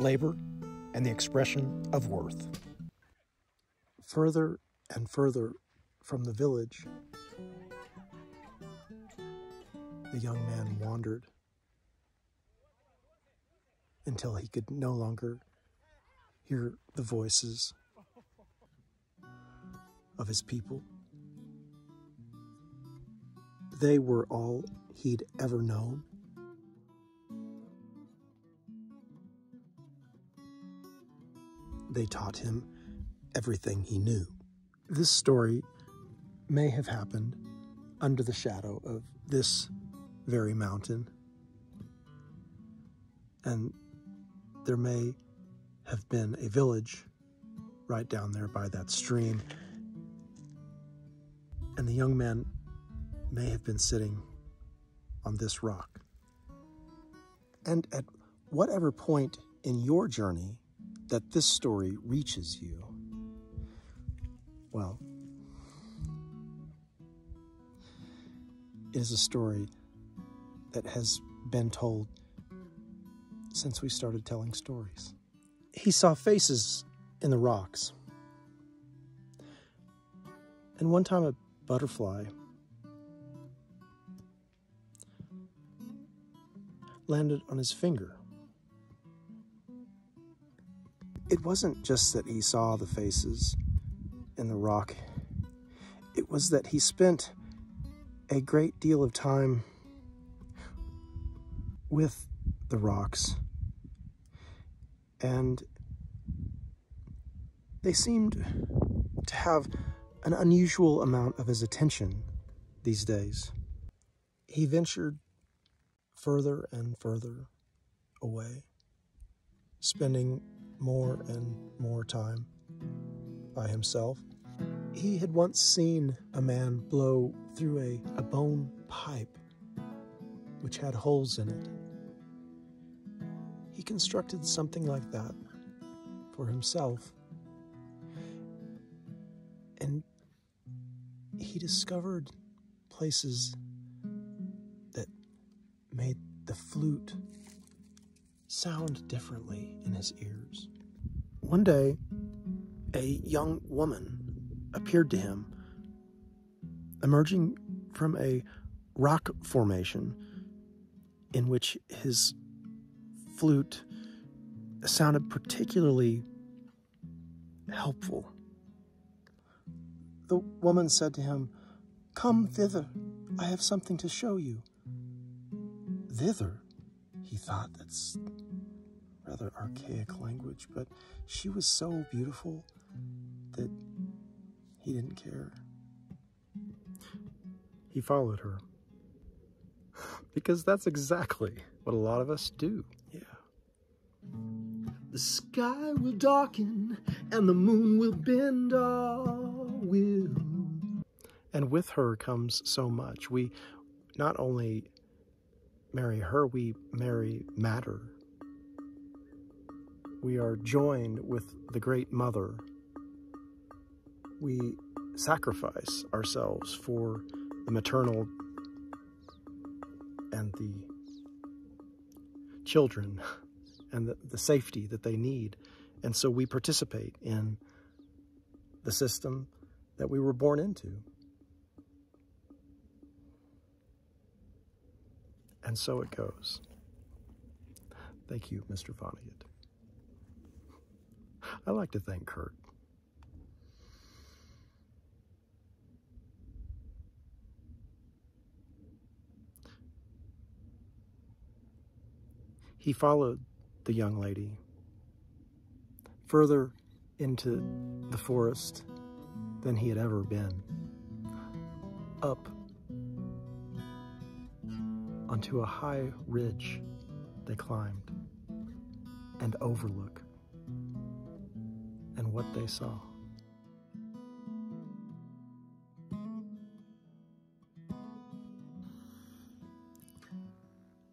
labor and the expression of worth. Further and further from the village, the young man wandered until he could no longer hear the voices of his people. They were all he'd ever known. They taught him everything he knew. This story may have happened under the shadow of this very mountain, and there may have been a village right down there by that stream, and the young man may have been sitting on this rock. And at whatever point in your journey that this story reaches you, well, it is a story that has been told since we started telling stories. He saw faces in the rocks. And one time a butterfly landed on his finger. It wasn't just that he saw the faces in the rock. It was that he spent a great deal of time with the rocks, and they seemed to have an unusual amount of his attention these days. He ventured further and further away, spending more and more time by himself. He had once seen a man blow through a bone pipe which had holes in it. He constructed something like that for himself, and he discovered places that made the flute sound differently in his ears. One day, a young woman appeared to him, emerging from a rock formation in which his flute sounded particularly helpful. The woman said to him, "Come thither, I have something to show you." Thither? He thought, that's rather archaic language, but she was so beautiful that he didn't care. He followed her, because that's exactly what a lot of us do. Yeah. The sky will darken and the moon will bend our will. And with her comes so much. We not only marry her, we marry matter. We are joined with the Great Mother. We sacrifice ourselves for the maternal and the children and the safety that they need. And so we participate in the system that we were born into. And so it goes. Thank you, Mr. Vonnegut. I like to thank Kurt. He followed the young lady further into the forest than he had ever been, up onto a high ridge they climbed, and overlook, and what they saw.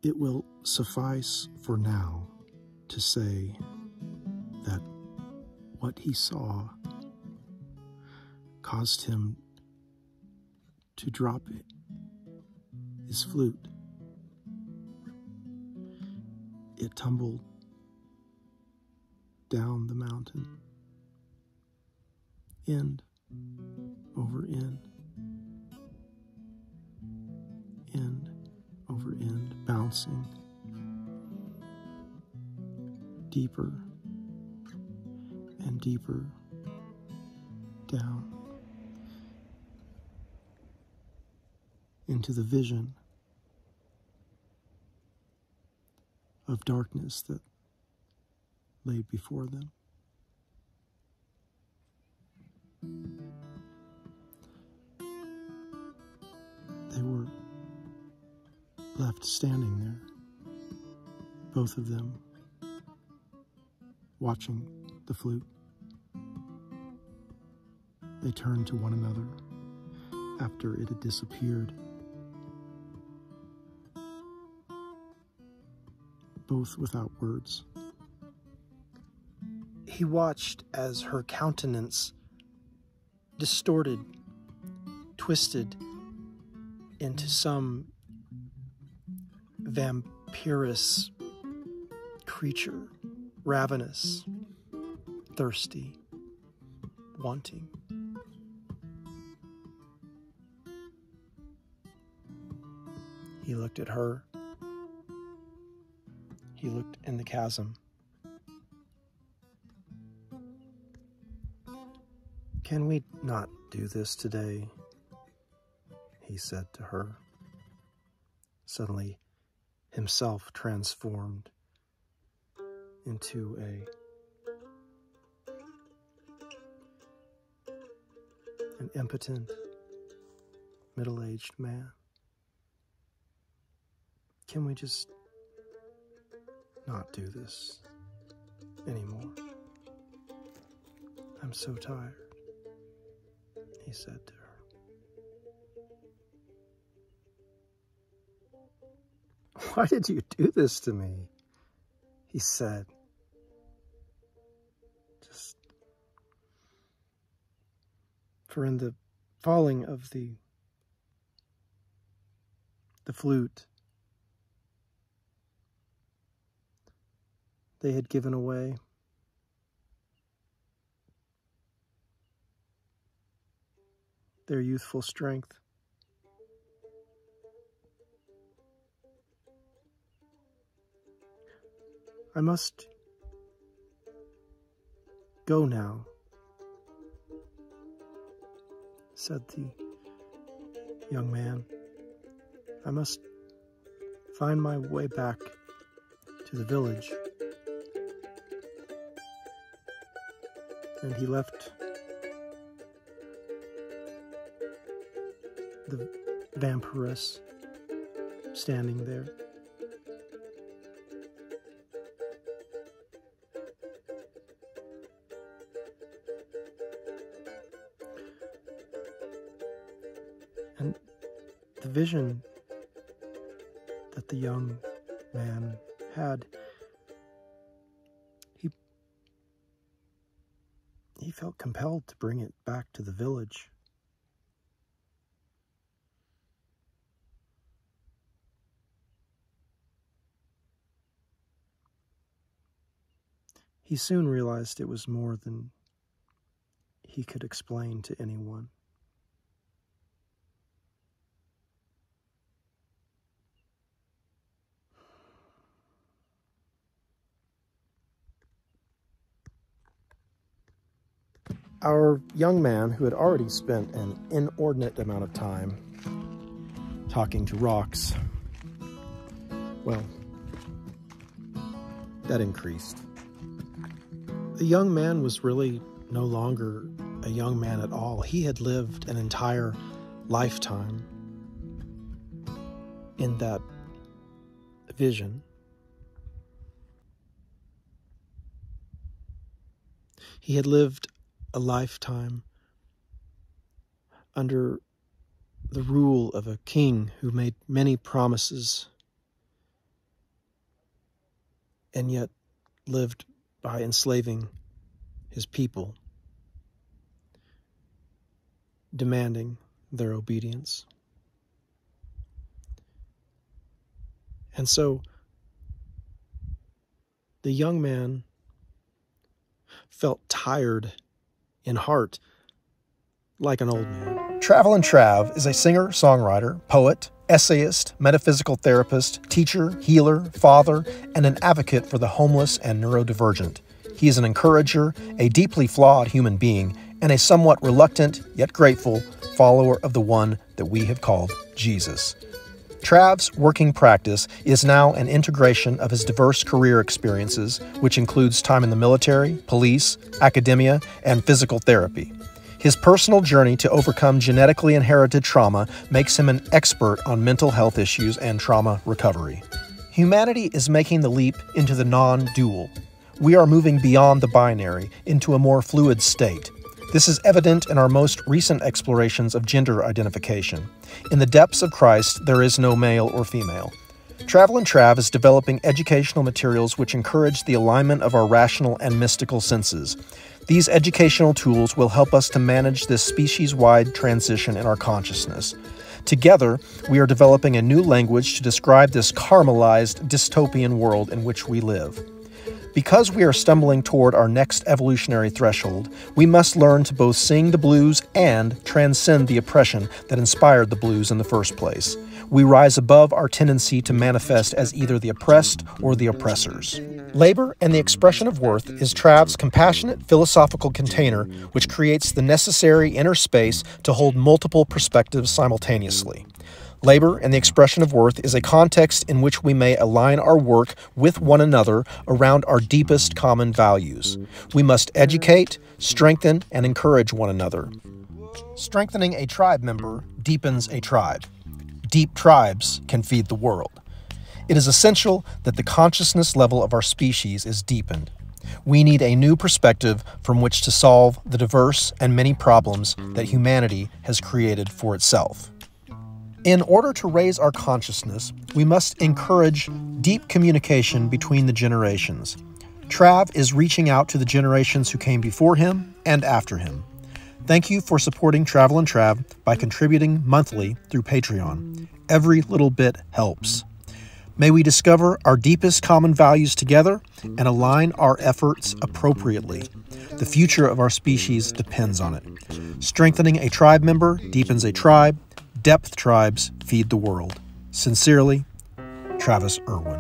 It will suffice for now to say that what he saw caused him to drop his flute. It tumbled down the mountain, end over end over end, bouncing deeper and deeper down into the vision of darkness that lay before them. They were left standing there, both of them watching the flute. They turned to one another after it had disappeared, both without words. He watched as her countenance distorted, twisted into some vampirous creature, ravenous, thirsty, wanting. He looked at her. He looked in the chasm. "Can we not do this today?" he said to her, suddenly himself transformed into an impotent, middle-aged man. "Can we just not do this anymore? I'm so tired," he said to her. "Why did you do this to me?" he said. For in the falling of the flute, they had given away their youthful strength. "I must go now," said the young man. "I must find my way back to the village." And he left the vampiress standing there. And the vision that the young man had, he felt compelled to bring it back to the village. He soon realized it was more than he could explain to anyone. Our young man, who had already spent an inordinate amount of time talking to rocks, well, that increased. The young man was really no longer a young man at all. He had lived an entire lifetime in that vision. He had lived a lifetime under the rule of a king who made many promises and yet lived by enslaving his people, demanding their obedience. And so the young man felt tired in heart, like an old man. Travelin' Trav is a singer, songwriter, poet, essayist, metaphysical therapist, teacher, healer, father, and an advocate for the homeless and neurodivergent. He is an encourager, a deeply flawed human being, and a somewhat reluctant, yet grateful, follower of the one that we have called Jesus. Trav's working practice is now an integration of his diverse career experiences, which includes time in the military, police, academia, and physical therapy. His personal journey to overcome genetically inherited trauma makes him an expert on mental health issues and trauma recovery. Humanity is making the leap into the non-dual. We are moving beyond the binary into a more fluid state. This is evident in our most recent explorations of gender identification. In the depths of Christ, there is no male or female. Travelin' Trav is developing educational materials which encourage the alignment of our rational and mystical senses. These educational tools will help us to manage this species-wide transition in our consciousness. Together, we are developing a new language to describe this caramelized, dystopian world in which we live. Because we are stumbling toward our next evolutionary threshold, we must learn to both sing the blues and transcend the oppression that inspired the blues in the first place. We rise above our tendency to manifest as either the oppressed or the oppressors. Labor and the Expression of Worth is Trav's compassionate philosophical container which creates the necessary inner space to hold multiple perspectives simultaneously. Labor and the Expression of Worth is a context in which we may align our work with one another around our deepest common values. We must educate, strengthen, and encourage one another. Strengthening a tribe member deepens a tribe. Deep tribes can feed the world. It is essential that the consciousness level of our species is deepened. We need a new perspective from which to solve the diverse and many problems that humanity has created for itself. In order to raise our consciousness, we must encourage deep communication between the generations. Trav is reaching out to the generations who came before him and after him. Thank you for supporting Travelin' Trav by contributing monthly through Patreon. Every little bit helps. May we discover our deepest common values together and align our efforts appropriately. The future of our species depends on it. Strengthening a tribe member deepens a tribe. Depth tribes feed the world. Sincerely, Travis Irwin.